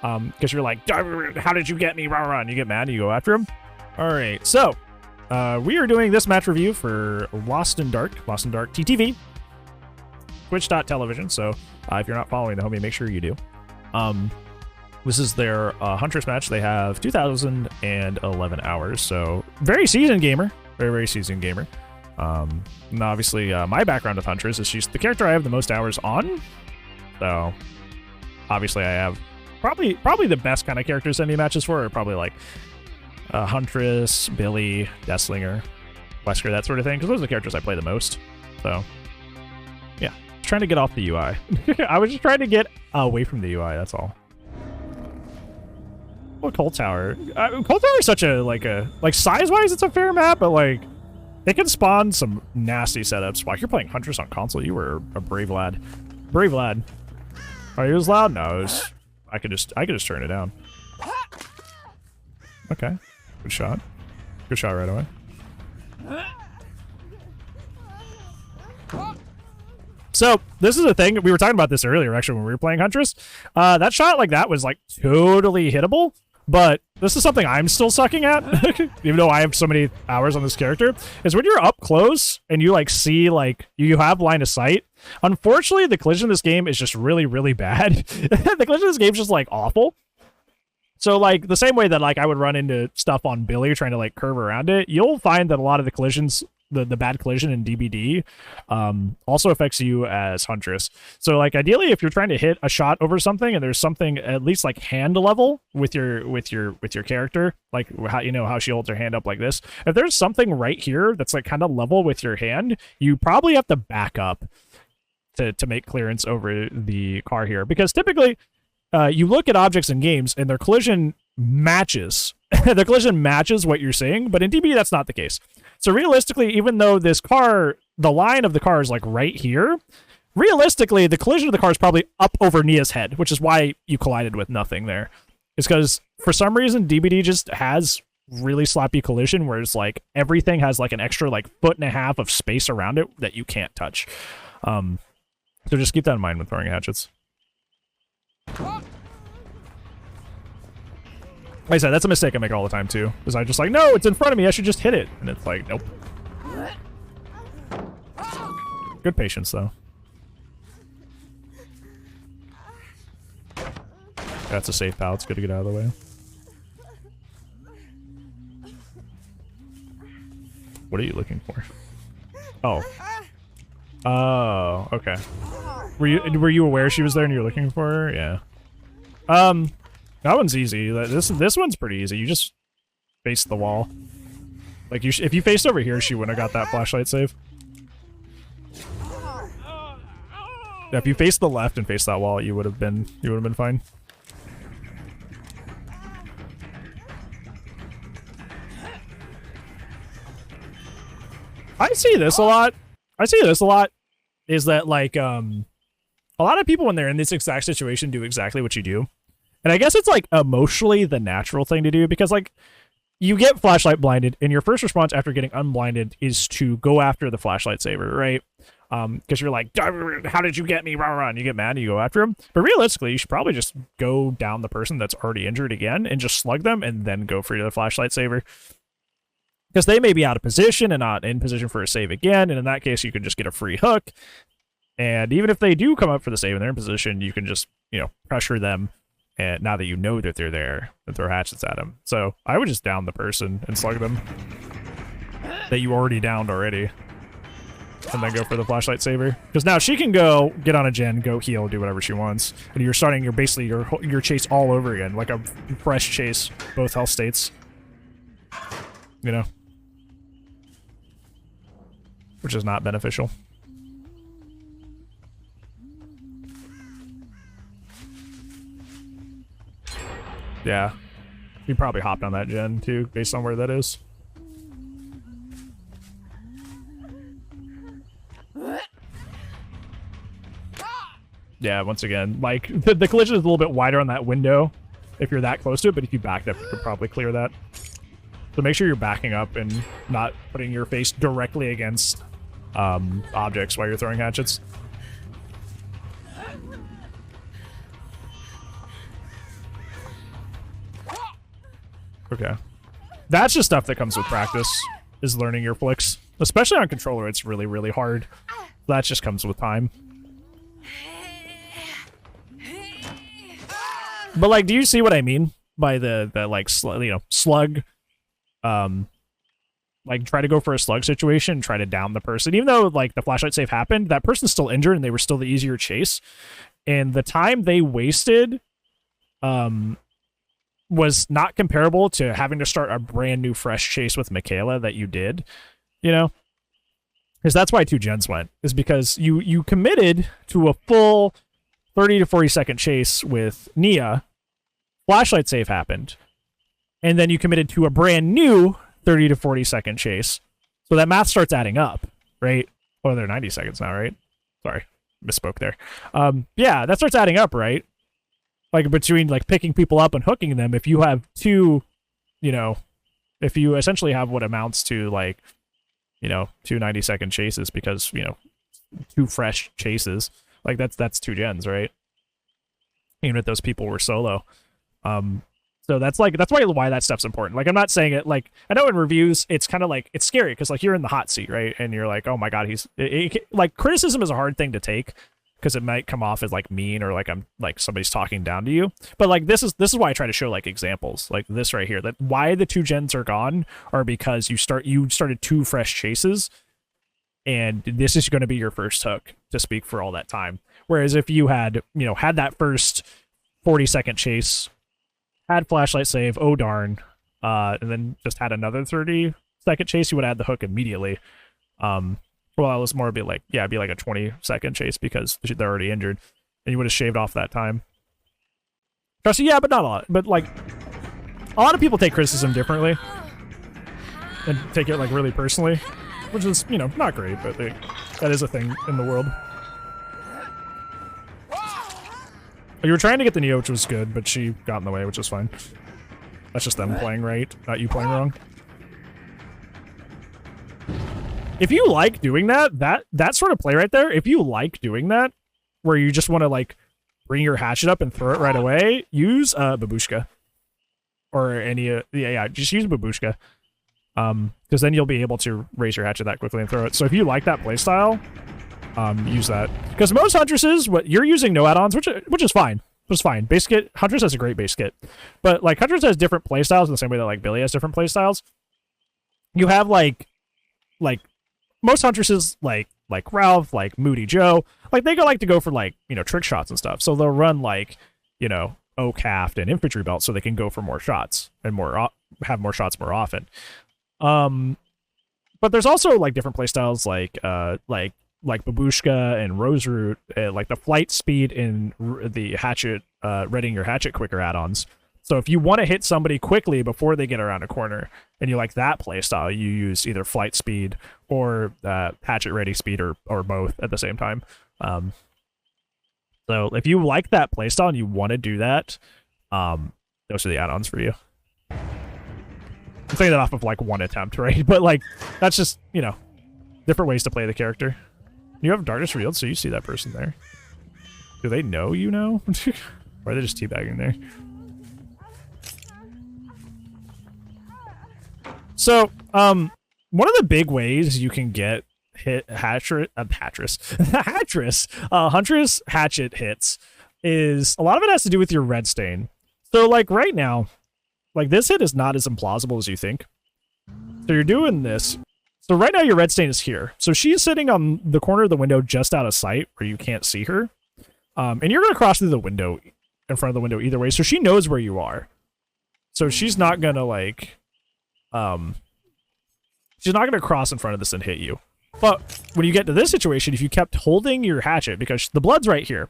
Because you're like, how did you get me? Rah, rah, and you get mad and you go after him. All right, so we are doing this match review for Lost and Dark TTV, Twitch.tv. So if you're not following the homie, make sure you do. This is their Huntress match. They have 2,011 hours, so very seasoned gamer, very seasoned gamer. And obviously, my background with Huntress is she's the character I have the most hours on. So obviously, I have probably the best kind of characters to send me matches for are probably like Huntress, Billy, Deathslinger, Wesker, that sort of thing, because those are the characters I play the most. So yeah, trying to get off the UI. I was just trying to get away from the UI. That's all. Well, Cold Tower. Cold Tower is such a like size-wise, it's a fair map, but like it can spawn some nasty setups. Wow, you're playing Huntress on console. You were a brave lad. Brave lad. Are you as loud? No, it was, I could just turn it down. Okay, good shot. Good shot right away. So this is the thing. We were talking about this earlier, actually, when we were playing Huntress. That shot like that was like totally hittable. But this is something I'm still sucking at, even though I have so many hours on this character, is when you're up close and you like see like you have line of sight. Unfortunately, the collision in this game is just really bad. The collision in this game is just like awful. So like the same way that like I would run into stuff on Billy trying to like curve around it, you'll find that a lot of the collisions, the bad collision in DBD also affects you as Huntress. So like ideally if you're trying to hit a shot over something and there's something at least like hand level with your character, like how she holds her hand up like this, if there's something right here that's like kind of level with your hand, you probably have to back up to make clearance over the car here, because typically you look at objects in games and their collision matches their collision matches what you're seeing, but in DBD that's not the case. So realistically, even though this car, the line of the car is like right here, realistically, the collision of the car is probably up over Nia's head, which is why you collided with nothing there. It's because for some reason, DBD just has really sloppy collision where it's like everything has like an extra like 1.5 feet of space around it that you can't touch. So just keep that in mind when throwing hatchets. Like I said, that's a mistake I make all the time too, because I'm just like, no, it's in front of me, I should just hit it. And it's like, nope. Good patience, though. That's a safe pal, it's good to get out of the way. What are you looking for? Oh. Oh, okay. Were you aware she was there and you were looking for her? Yeah. That one's easy. This one's pretty easy. You just face the wall. Like if you faced over here, she wouldn't have got that flashlight save. Yeah, if you faced the left and faced that wall, you would have been fine. I see this a lot. Is that like a lot of people when they're in this exact situation do exactly what you do. And I guess it's like emotionally the natural thing to do, because like you get flashlight blinded and your first response after getting unblinded is to go after the flashlight saver, right? Because you're like, how did you get me? Rah, rah, and you get mad and you go after him. But realistically, you should probably just go down the person that's already injured again and just slug them and then go for the flashlight saver. Because they may be out of position and not in position for a save again. And in that case, you can just get a free hook. And even if they do come up for the save and they're in position, you can just, pressure them. And now that you know that they're there, and throw hatchets at them. So I would just down the person and slug them that you already downed already. And then go for the flashlight saver. Because now she can go get on a gen, go heal, do whatever she wants. And you're starting your chase all over again, like a fresh chase, both health states. Which is not beneficial. Yeah. You probably hopped on that gen too, based on where that is. Yeah, once again, like, the collision is a little bit wider on that window if you're that close to it, but if you backed up, you could probably clear that. So make sure you're backing up and not putting your face directly against objects while you're throwing hatchets. Okay. That's just stuff that comes with practice, is learning your flicks. Especially on controller, it's really, really hard. That just comes with time. But, like, do you see what I mean by the like, slug, like, try to go for a slug situation, try to down the person. Even though, like, the flashlight save happened, that person's still injured and they were still the easier chase. And the time they wasted, was not comparable to having to start a brand new fresh chase with Michaela that you did, you know? Because that's why 2 gens went, is because you committed to a full 30 to 40 second chase with Nia, flashlight save happened, and then you committed to a brand new 30 to 40 second chase. So that math starts adding up, right? Oh, they're 90 seconds now, right? Sorry, misspoke there. Yeah, that starts adding up, right? Like, between, like, picking people up and hooking them, if you have 2, you know, if you essentially have what amounts to, like, you know, 2 90-second chases, because, you know, 2 fresh chases, like, that's 2 gens, right? Even if those people were solo. So that's why that stuff's important. Like, I'm not saying it, like, I know in reviews, it's kind of like, it's scary, because, like, you're in the hot seat, right? And you're like, oh my god, like, criticism is a hard thing to take, because it might come off as, like, mean, or like I'm like somebody's talking down to you. But, like, this is why I try to show, like, examples like this right here, that why the 2 gens are gone are because you started 2 fresh chases, and this is going to be your first hook to speak for all that time. Whereas if you had that first 40-second chase, had flashlight save, oh darn, and then just had another 30-second chase, you would add the hook immediately. Well, it was more be like a 20-second chase, because they're already injured, and you would have shaved off that time. Trust me, yeah, but not a lot. But, like, a lot of people take criticism differently and take it, like, really personally, which is, you know, not great, but that is a thing in the world. You were trying to get the Neo, which was good, but she got in the way, which is fine. That's just them playing right, not you playing wrong. If you like doing that sort of play right there, if you like doing that, where you just want to, like, bring your hatchet up and throw it right away, use Babushka. Or any, yeah, just use Babushka. Because then you'll be able to raise your hatchet that quickly and throw it. So if you like that playstyle, use that. Because most Huntresses, you're using no add-ons, which is fine. Which is fine. Base kit, Huntress has a great base kit. But, like, Huntress has different playstyles in the same way that, like, Billy has different playstyles. You have, like most Huntresses, like Ralph, like Moody Joe, like, they like to go for, like, you know, trick shots and stuff. So they'll run, like, you know, O-Caft and infantry belt, so they can go for more shots and have more shots more often. But there's also, like, different playstyles, like Babushka and Roseroot, like the flight speed and the hatchet, readying your hatchet quicker add-ons. So if you want to hit somebody quickly before they get around a corner, and you like that playstyle, you use either flight speed or hatchet ready speed, or both at the same time. So if you like that playstyle and you want to do that, those are the add-ons for you. I'm saying that off of, like, one attempt, right? But, like, that's just, you know, different ways to play the character. You have darkness revealed, so you see that person there. Do they know you know? Or are they just teabagging there? So, one of the big ways you can get Huntress hatchet hits is, a lot of it has to do with your red stain. So, like, right now, like, this hit is not as implausible as you think. So you're doing this. So right now your red stain is here. So she's sitting on the corner of the window just out of sight where you can't see her. And you're going to cross through the window, in front of the window either way. So she knows where you are. So she's not going to, like, she's not going to cross in front of this and hit you. But when you get to this situation, if you kept holding your hatchet, because the blood's right here,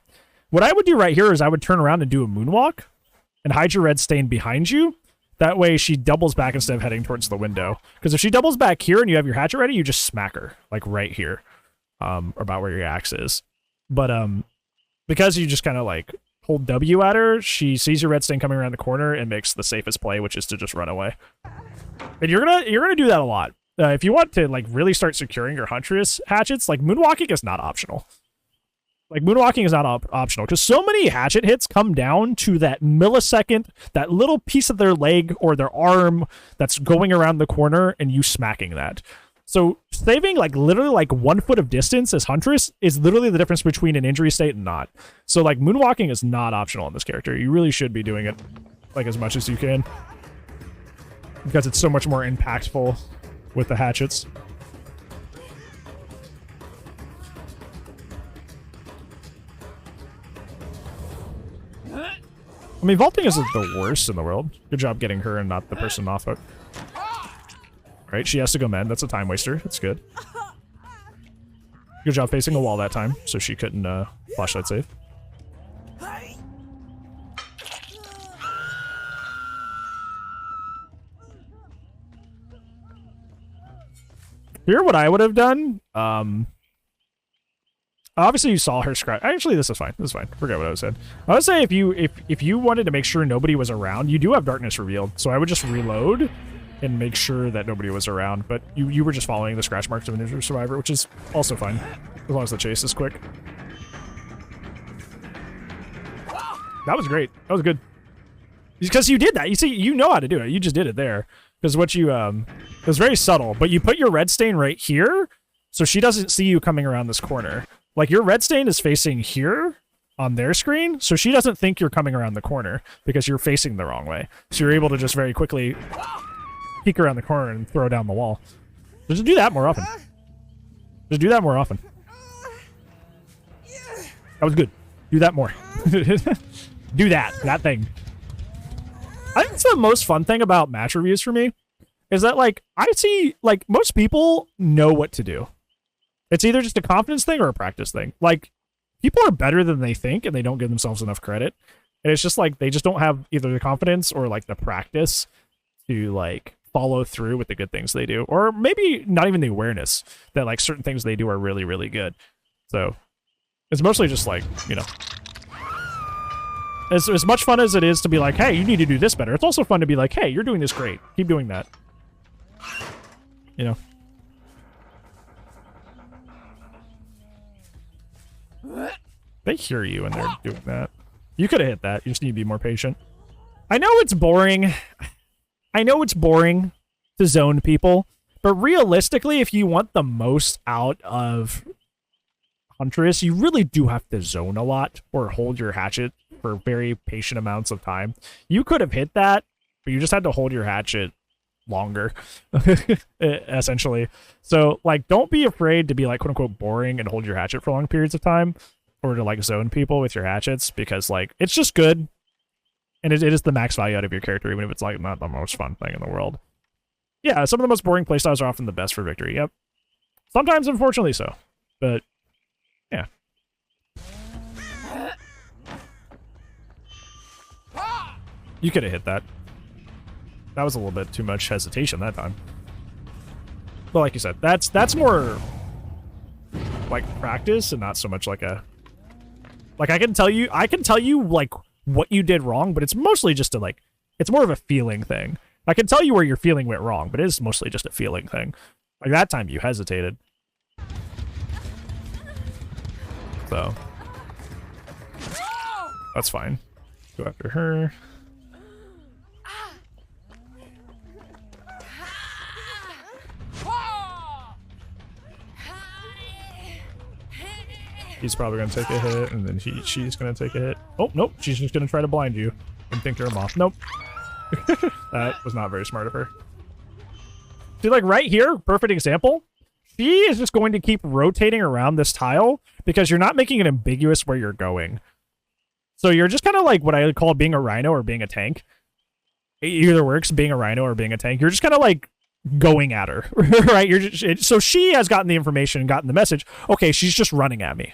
what I would do right here is I would turn around and do a moonwalk and hide your red stain behind you. That way she doubles back instead of heading towards the window. Because if she doubles back here and you have your hatchet ready, you just smack her, like, right here, about where your axe is. But because you just kind of, like, hold W at her, she sees your red stain coming around the corner and makes the safest play, which is to just run away. And you're gonna do that a lot. If you want to, like, really start securing your Huntress hatchets, like, moonwalking is not optional. Like, moonwalking is not optional, because so many hatchet hits come down to that millisecond, that little piece of their leg or their arm that's going around the corner, and you smacking that. So saving like literally like 1 foot of distance as Huntress is literally the difference between an injury state and not. So like moonwalking is not optional in this character. You really should be doing it like as much as you can, because it's so much more impactful with the hatchets. I mean, vaulting isn't the worst in the world. Good job getting her and not the person off hook. Right, she has to go mend. That's a time waster. That's good. Good job facing a wall that time, so she couldn't flash that save. Here, what I would have done, obviously you saw her scratch. Actually, this is fine. This is fine. Forget what I said. I would say if you wanted to make sure nobody was around, you do have darkness revealed, so I would just reload and make sure that nobody was around, but you were just following the scratch marks of an injured survivor, which is also fine, as long as the chase is quick. That was great. That was good. Because you did that. You see, you know how to do it. You just did it there. Because what you, it was very subtle, but you put your red stain right here, so she doesn't see you coming around this corner. Like, your red stain is facing here on their screen, so she doesn't think you're coming around the corner, because you're facing the wrong way. So you're able to just very quickly peek around the corner and throw down the wall. Just do that more often. Just do that more often. That was good. Do that more. Do that thing. I think it's the most fun thing about match reviews for me is that, like, I see, like, most people know what to do. It's either just a confidence thing or a practice thing. Like, people are better than they think, and they don't give themselves enough credit. And it's just, like, they just don't have either the confidence or, like, the practice to, like, follow through with the good things they do. Or maybe not even the awareness that, like, certain things they do are really, really good. So, it's mostly just, like, you know, as much fun as it is to be like, hey, you need to do this better, it's also fun to be like, hey, you're doing this great. Keep doing that. You know? They hear you and they're doing that. You could have hit that. You just need to be more patient. I know it's boring. I know it's boring to zone people, but realistically, if you want the most out of Huntress, you really do have to zone a lot or hold your hatchet for very patient amounts of time. You could have hit that, but you just had to hold your hatchet longer, essentially. So, like, don't be afraid to be, like, quote-unquote boring and hold your hatchet for long periods of time, or to, like, zone people with your hatchets, because, like, it's just good, and it is the max value out of your character, even if it's, like, not the most fun thing in the world. Yeah, some of the most boring playstyles are often the best for victory, yep. Sometimes, unfortunately, so. But, yeah. You could have hit that. That was a little bit too much hesitation that time. But like you said, that's more like practice and not so much like a... Like, I can tell you like what you did wrong, but it's mostly just a, like, it's more of a feeling thing. I can tell you where your feeling went wrong, but it is mostly just a feeling thing. Like, that time you hesitated. So, that's fine. Go after her. He's probably going to take a hit, and then she's going to take a hit. Oh, nope. She's just going to try to blind you and think you're a moth. Nope. That was not very smart of her. See, like, right here, perfect example. She is just going to keep rotating around this tile because you're not making it ambiguous where you're going. So you're just kind of like what I would call being a rhino or being a tank. It either works, being a rhino or being a tank. You're just kind of like going at her, right? You're just, so she has gotten the information and gotten the message. Okay, she's just running at me.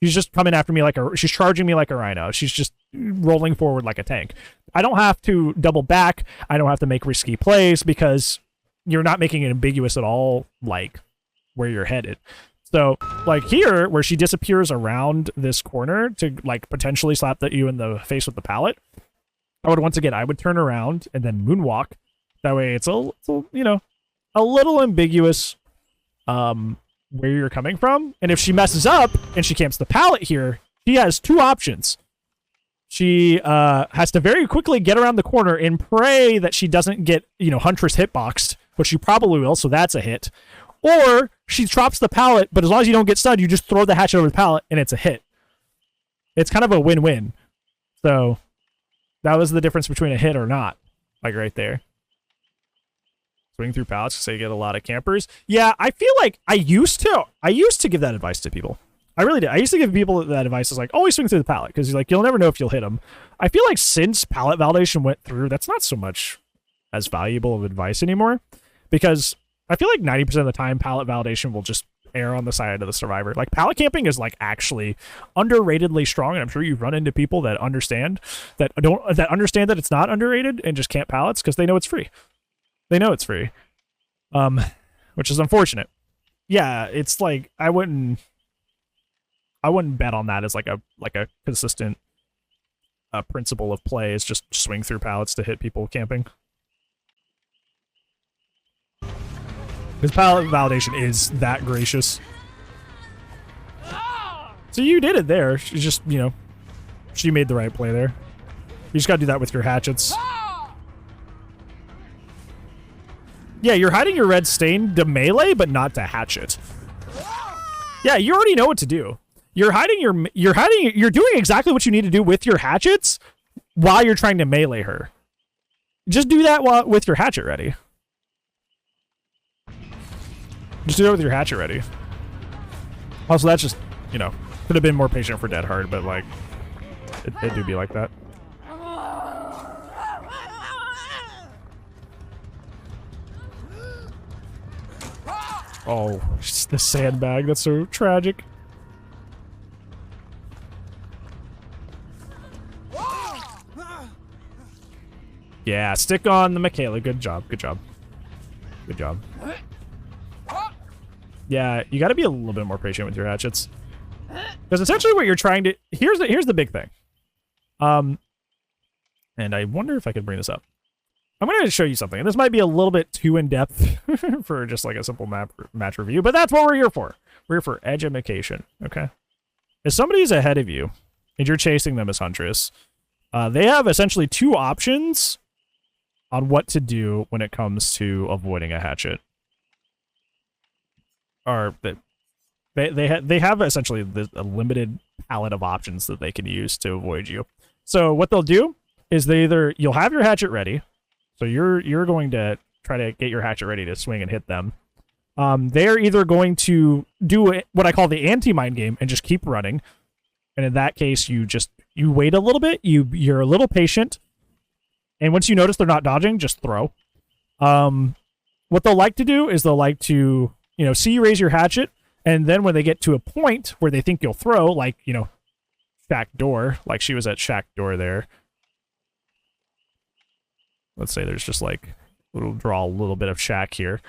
She's just coming after me like she's charging me like a rhino. She's just rolling forward like a tank. I don't have to double back. I don't have to make risky plays because you're not making it ambiguous at all, like where you're headed. So, like here, where she disappears around this corner to like potentially slap you in the face with the pallet, I would turn around and then moonwalk. That way, it's a you know, a little ambiguous, where you're coming from. And if she messes up and she camps the pallet here, she has two options. She has to very quickly get around the corner and pray that she doesn't get, Huntress hitboxed, which she probably will, so that's a hit. Or she drops the pallet, but as long as you don't get stunned, you just throw the hatchet over the pallet and it's a hit. It's kind of a win-win. So that was the difference between a hit or not, like right there. Swing through pallets so you get a lot of campers. Yeah, I feel like I used to give that advice to people. I really did. I used to give people that advice is like, always swing through the pallet, because you'll never know if you'll hit them. I feel like since pallet validation went through, that's not so much as valuable of advice anymore, because I feel like 90% of the time pallet validation will just err on the side of the survivor. Like, pallet camping is like actually underratedly strong, and I'm sure you've run into people that understand that it's not underrated and just camp pallets because they know it's free. They know it's free, which is unfortunate. Yeah, it's like I wouldn't bet on that as like a consistent principle of play, is just swing through pallets to hit people camping. Because pallet validation is that gracious. So you did it there. She just, she made the right play there. You just gotta do that with your hatchets. Yeah, you're hiding your red stain to melee, but not to hatchet. Yeah, you already know what to do. You're doing exactly what you need to do with your hatchets while you're trying to melee her. Just do that with your hatchet ready. Just do it with your hatchet ready. Also, that's just, could have been more patient for Dead Hard, but like, it do be like that. Oh, just the sandbag. That's so tragic. Yeah, stick on the Michaela. Good job. Good job. Good job. Yeah, you got to be a little bit more patient with your hatchets, because essentially what you're trying to here's the big thing. And I wonder if I could bring this up. I'm going to show you something, and this might be a little bit too in depth for just like a simple match review, but that's what we're here for. We're here for education. Okay. If somebody's ahead of you and you're chasing them as Huntress, they have essentially two options on what to do when it comes to avoiding a hatchet. Or they have essentially a limited palette of options that they can use to avoid you. So what they'll do is you'll have your hatchet ready. So you're going to try to get your hatchet ready to swing and hit them. They're either going to do what I call the anti-mind game and just keep running. And in that case, you wait a little bit. You're a little patient. And once you notice they're not dodging, just throw. What they'll like to do is they'll like to, see you raise your hatchet. And then when they get to a point where they think you'll throw, like, shack door, like she was at shack door there. Let's say there's just like, we'll draw a little bit of shack here.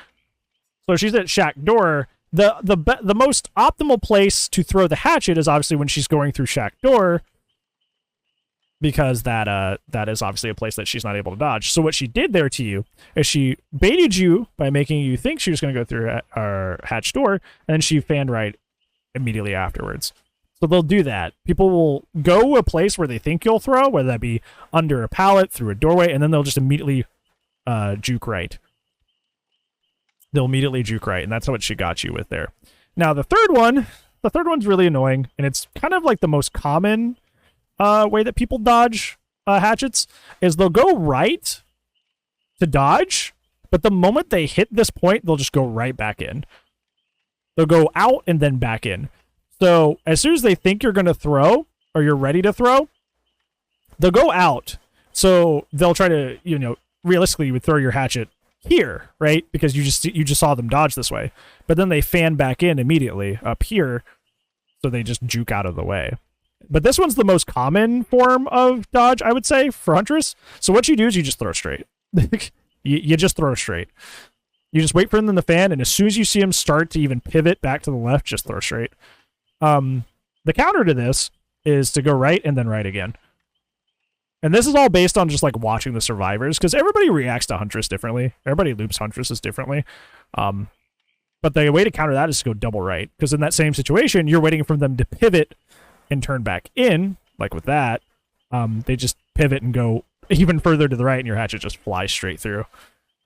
So she's at shack door. The most optimal place to throw the hatchet is obviously when she's going through shack door, because that is obviously a place that she's not able to dodge. So what she did there to you is she baited you by making you think she was going to go through our hatch door, and then she fanned right immediately afterwards. So they'll do that. People will go a place where they think you'll throw, whether that be under a pallet, through a doorway, and then they'll just immediately juke right. They'll immediately juke right, and that's what she got you with there. Now the third one's really annoying, and it's kind of like the most common way that people dodge hatchets, is they'll go right to dodge, but the moment they hit this point, they'll just go right back in. They'll go out and then back in. So as soon as they think you're going to throw, or you're ready to throw, they'll go out. So they'll try to, realistically, you would throw your hatchet here, right? Because you just saw them dodge this way. But then they fan back in immediately up here, so they just juke out of the way. But this one's the most common form of dodge, I would say, for Huntress. So what you do is you just throw straight. you just throw straight. You just wait for them in the fan, and as soon as you see them start to even pivot back to the left, just throw straight. The counter to this is to go right and then right again. And this is all based on just like watching the survivors, because everybody reacts to Huntress differently. Everybody loops Huntresses differently. But the way to counter that is to go double right, because in that same situation, you're waiting for them to pivot and turn back in, like with that. They just pivot and go even further to the right, and your hatchet just flies straight through,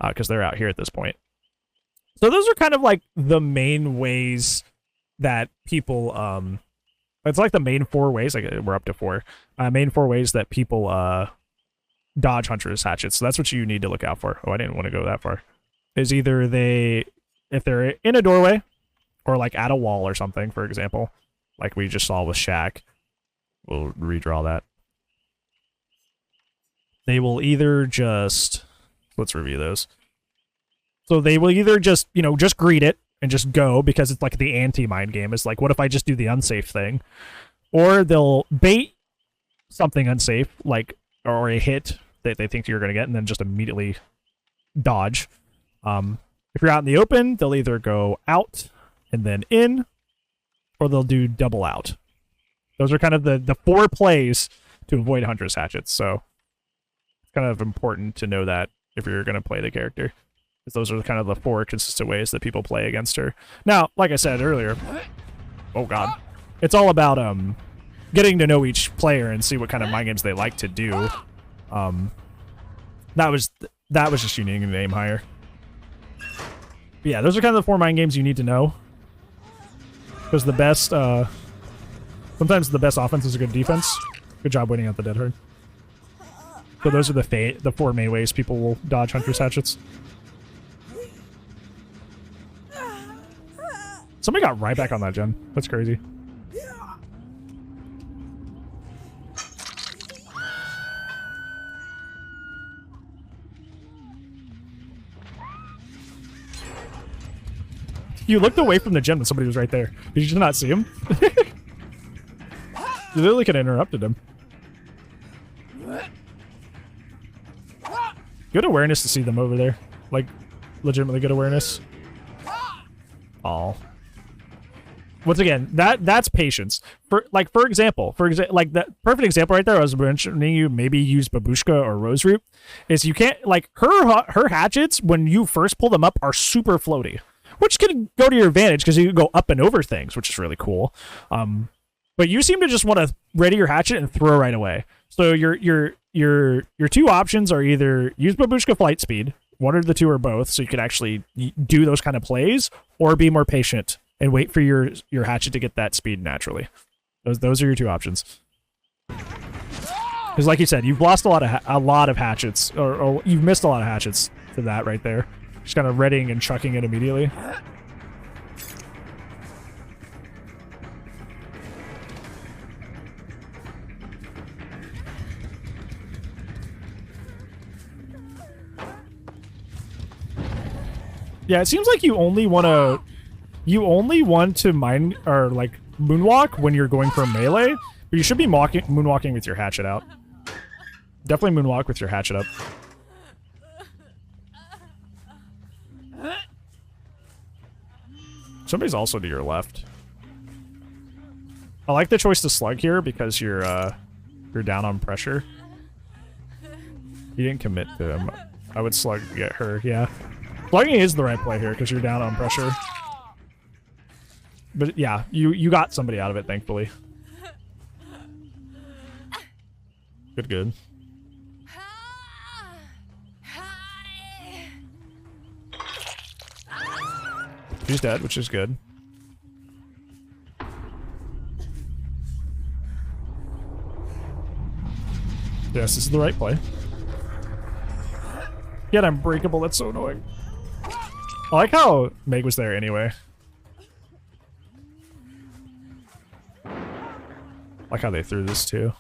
because they're out here at this point. So those are kind of like the main ways that people, it's like the main 4 ways, like we're up to 4, main 4 ways that people dodge Huntress hatchets. So that's what you need to look out for. Oh, I didn't want to go that far. Is either if they're in a doorway, or like at a wall or something, for example, like we just saw with Shaq. We'll redraw that. They will either just, let's review those. So they will either just, you know, just greet it and just go, because it's like the anti-mind game. It's like, what if I just do the unsafe thing? Or they'll bait something unsafe, like, or a hit that they think you're going to get, and then just immediately dodge. If you're out in the open, they'll either go out and then in, or they'll do double out. Those are kind of the 4 plays to avoid Huntress hatchets, so it's kind of important to know that if you're going to play the character, because those are kind of the 4 consistent ways that people play against her. Now, like I said earlier, oh god, it's all about getting to know each player and see what kind of mind games they like to do. That was just you needing to aim higher. But yeah, those are kind of the 4 mind games you need to know. Because the best, sometimes the best offense is a good defense. Good job waiting out the dead hard. So those are the 4 main ways people will dodge Huntress hatchets. Somebody got right back on that gen. That's crazy. You looked away from the gen when somebody was right there. Did you just not see him? You literally could have interrupted him. Good awareness to see them over there. Like, legitimately good awareness. Aw. Once again, that's patience. For example, like that perfect example right there, I was mentioning you maybe use Babushka or Rose Root, is you can't, like, her hatchets, when you first pull them up, are super floaty. Which can go to your advantage because you can go up and over things, which is really cool. But you seem to just want to ready your hatchet and throw right away. So your 2 options are either use Babushka flight speed, one or the 2 or both, so you can actually do those kind of plays, or be more patient and wait for your hatchet to get that speed naturally. Those are your 2 options. Because like you said, you've lost a lot of hatchets, or you've missed a lot of hatchets to that right there. Just kind of readying and chucking it immediately. Yeah, it seems like you only want to mine or like moonwalk when you're going for melee, but you should be moonwalking with your hatchet out. Definitely moonwalk with your hatchet up. Somebody's also to your left. I like the choice to slug here because you're down on pressure. You didn't commit to him. I would slug to get her, yeah. Slugging is the right play here because you're down on pressure. But yeah, you got somebody out of it, thankfully. Good. She's dead, which is good. Yes, this is the right play. Yet unbreakable, that's so annoying. I like how Meg was there anyway. I like how they threw this too.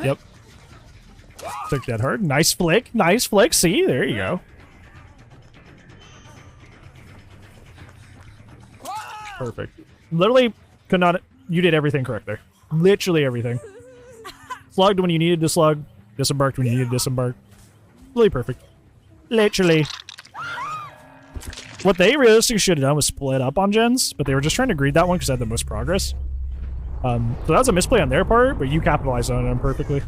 Yep. Took that hard. Nice flick. Nice flick. See, there you go. Perfect. Literally could not. You did everything correct there. Literally everything. Slugged when you needed to slug. Disembarked when you needed to disembark. Really perfect. Literally. What they realistically should have done was split up on gens, but they were just trying to greed that one because it had the most progress. So that was a misplay on their part, but you capitalized on it perfectly.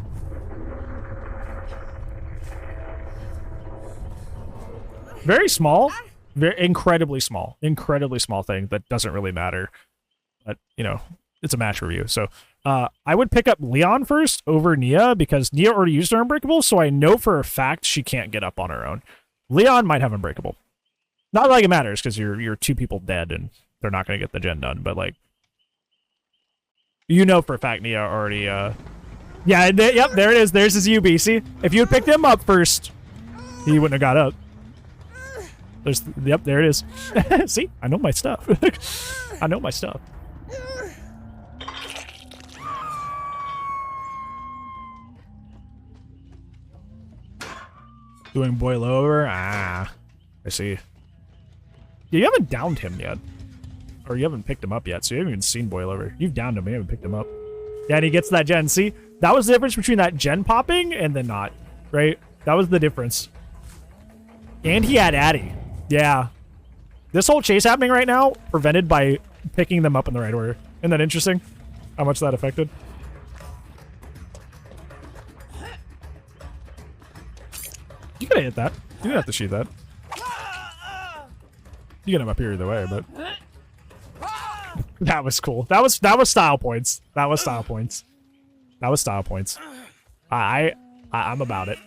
Very small, very incredibly small thing that doesn't really matter. But, you know, it's a match review. So I would pick up Leon first over Nia because Nia already used her Unbreakable, so I know for a fact she can't get up on her own. Leon might have Unbreakable. Not like it matters because you're 2 people dead and they're not going to get the gen done, but like, you know for a fact Nia already, yeah, yep, there it is. There's his UB. See, if you had picked him up first, he wouldn't have got up. Yep, there it is. See, I know my stuff. I know my stuff. Doing boil over? Ah, I see. Yeah, you haven't downed him yet. Or you haven't picked him up yet, so you haven't even seen boil over. You've downed him, you haven't picked him up. Yeah, and he gets that gen. See, that was the difference between that gen popping and then not, right? That was the difference. And he had Addy. Yeah. This whole chase happening right now, prevented by picking them up in the right order. Isn't that interesting? How much that affected? You could have hit that. You didn't have to shoot that. You get him up here either way, but that was cool. That was style points. That was style points. That was style points. I'm about it.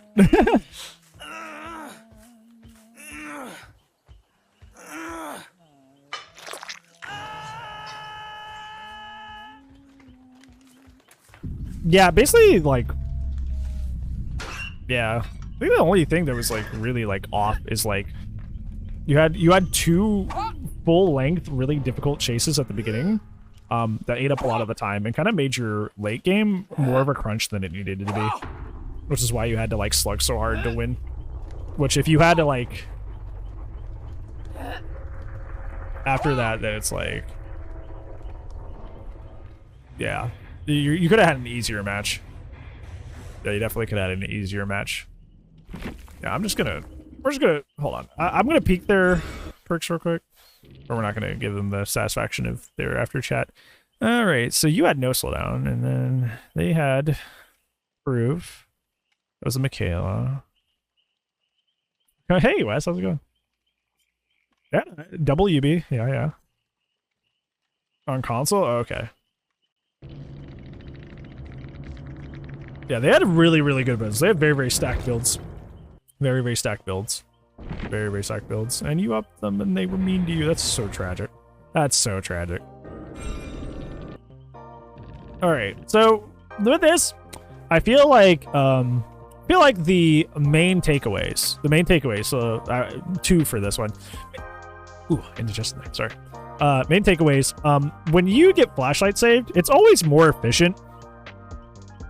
Yeah, basically, like, yeah. I think the only thing that was like really like off is like you had 2 full length, really difficult chases at the beginning, that ate up a lot of the time and kind of made your late game more of a crunch than it needed to be, which is why you had to like slug so hard to win. Which if you had to like after that, then it's like, yeah, you could have had an easier match. Yeah, you definitely could have had an easier match. Yeah, we're just gonna hold on. I'm gonna peek their perks real quick, or we're not gonna give them the satisfaction of their after chat. All right, so you had no slowdown, and then they had proof. That was a Michaela. Oh, hey Wes, how's it going? Yeah, double UB. Yeah. On console, oh, okay. Yeah, they had really, really good builds. They had very, very stacked builds. Very, very stacked builds. Very, very stacked builds. And you upped them and they were mean to you. That's so tragic. That's so tragic. Alright, so with this, I feel like the main takeaways, so 2 for this one. Ooh, indigestion there, sorry. Main takeaways, when you get flashlight saved, it's always more efficient,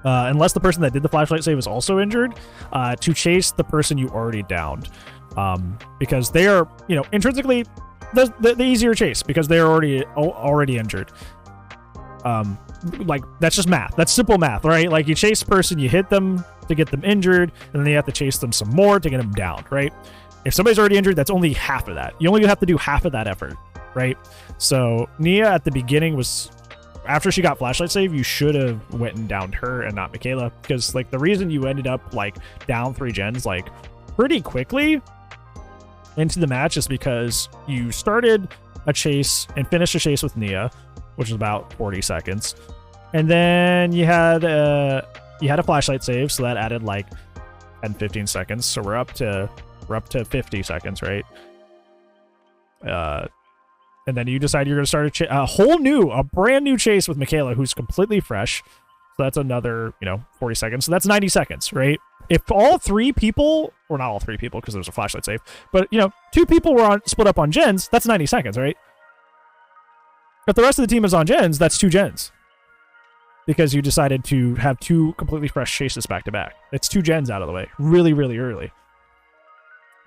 unless the person that did the flashlight save is also injured, to chase the person you already downed, because they are, you know, intrinsically the easier chase because they're already injured. Like, that's just math. That's simple math, right? Like, you chase a person, you hit them to get them injured, and then you have to chase them some more to get them down, right? If somebody's already injured, that's only half of that. You only have to do half of that effort, right? So Nia at the beginning was, after she got flashlight save, you should have went and downed her and not Michaela, because like the reason you ended up like down 3 gens like pretty quickly into the match is because you started a chase and finished a chase with Nia, which is about 40 seconds, and then you had a flashlight save, so that added like 10-15 seconds. So we're up to 50 seconds, right? And then you decide you're going to start a brand new chase with Michaela, who's completely fresh. So that's another, 40 seconds. So that's 90 seconds, right? If all 3 people, or not all 3 people because there's a flashlight save, but 2 people were split up on gens, that's 90 seconds, right? If the rest of the team is on gens, that's 2 gens. Because you decided to have 2 completely fresh chases back to back. It's 2 gens out of the way, really, really early.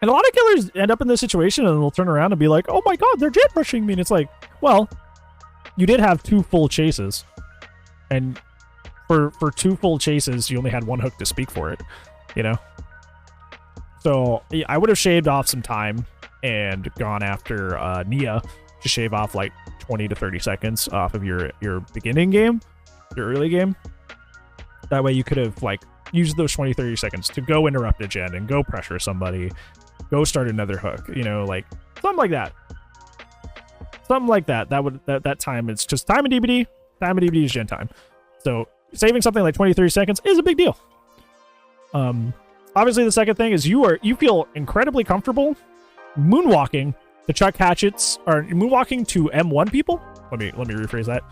And a lot of killers end up in this situation and they'll turn around and be like, oh my god, they're jet rushing me. And it's like, well, you did have 2 full chases. And for 2 full chases, you only had 1 hook to speak for it, So I would have shaved off some time and gone after Nia to shave off like 20 to 30 seconds off of your beginning game, your early game. That way you could have like used those 20-30 seconds to go interrupt a gen and go pressure somebody go start another hook, you know, like something like that. Something like that. That time, it's just time and DBD. Time and DBD is gen time. So saving something like 23 seconds is a big deal. Obviously the second thing is you feel incredibly comfortable moonwalking to chuck hatchets, or moonwalking to M1 people. Let me rephrase that.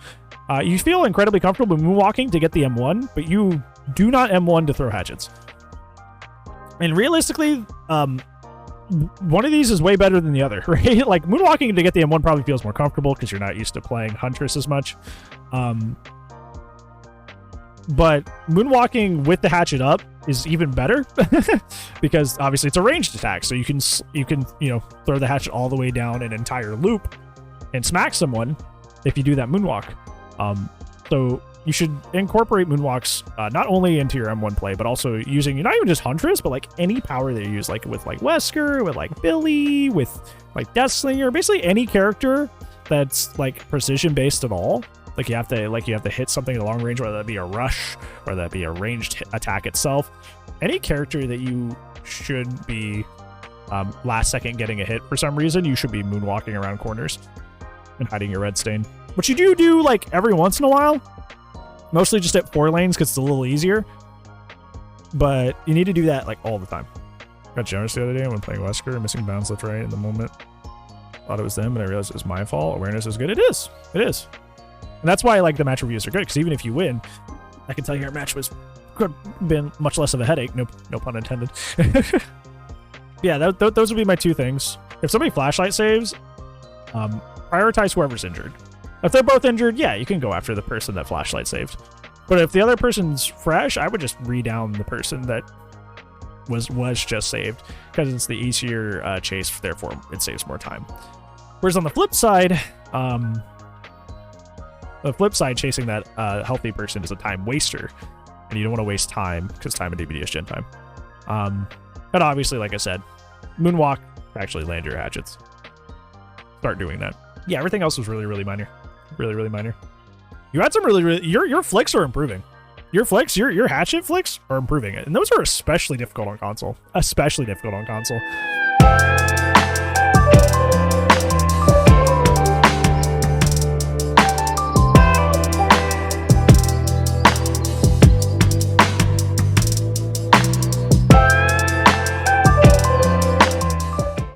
You feel incredibly comfortable moonwalking to get the M1, but you do not M1 to throw hatchets. And realistically, one of these is way better than the other, right? Like moonwalking to get the M1 probably feels more comfortable because you're not used to playing Huntress as much. But moonwalking with the hatchet up is even better because obviously it's a ranged attack, so you can you know, throw the hatchet all the way down an entire loop and smack someone if you do that moonwalk. So you should incorporate moonwalks not only into your M1 play, but also using not even just Huntress, but like any power that you use, like with like Wesker, with like Billy, with like Deathslinger, basically any character that's like precision based at all. Like you have to hit something at long range, whether that be a rush, whether that be a ranged attack itself. Any character that you should be last second getting a hit for some reason, you should be moonwalking around corners and hiding your red stain. Which you do like every once in a while, mostly just at 4 lanes because it's a little easier. But you need to do that like all the time. Got generous the other day when playing Wesker, missing bounds left right in the moment. Thought it was them, and I realized it was my fault. Awareness is good. It is. It is. And that's why like the match reviews are good, because even if you win, I can tell you our match could have been much less of a headache. No pun intended. Yeah, those would be my 2 things. If somebody flashlight saves, prioritize whoever's injured. If they're both injured, yeah, you can go after the person that flashlight saved. But if the other person's fresh, I would just re-down the person that was just saved, because it's the easier chase, therefore it saves more time. Whereas on the flip side, chasing that healthy person is a time waster, and you don't want to waste time because time and DBD is gen time. But obviously, like I said, moonwalk to actually land your hatchets. Start doing that. Yeah, everything else was really minor. Really minor. You had some really your flicks are improving. Your flicks, your hatchet flicks are improving it, and those are especially difficult on console.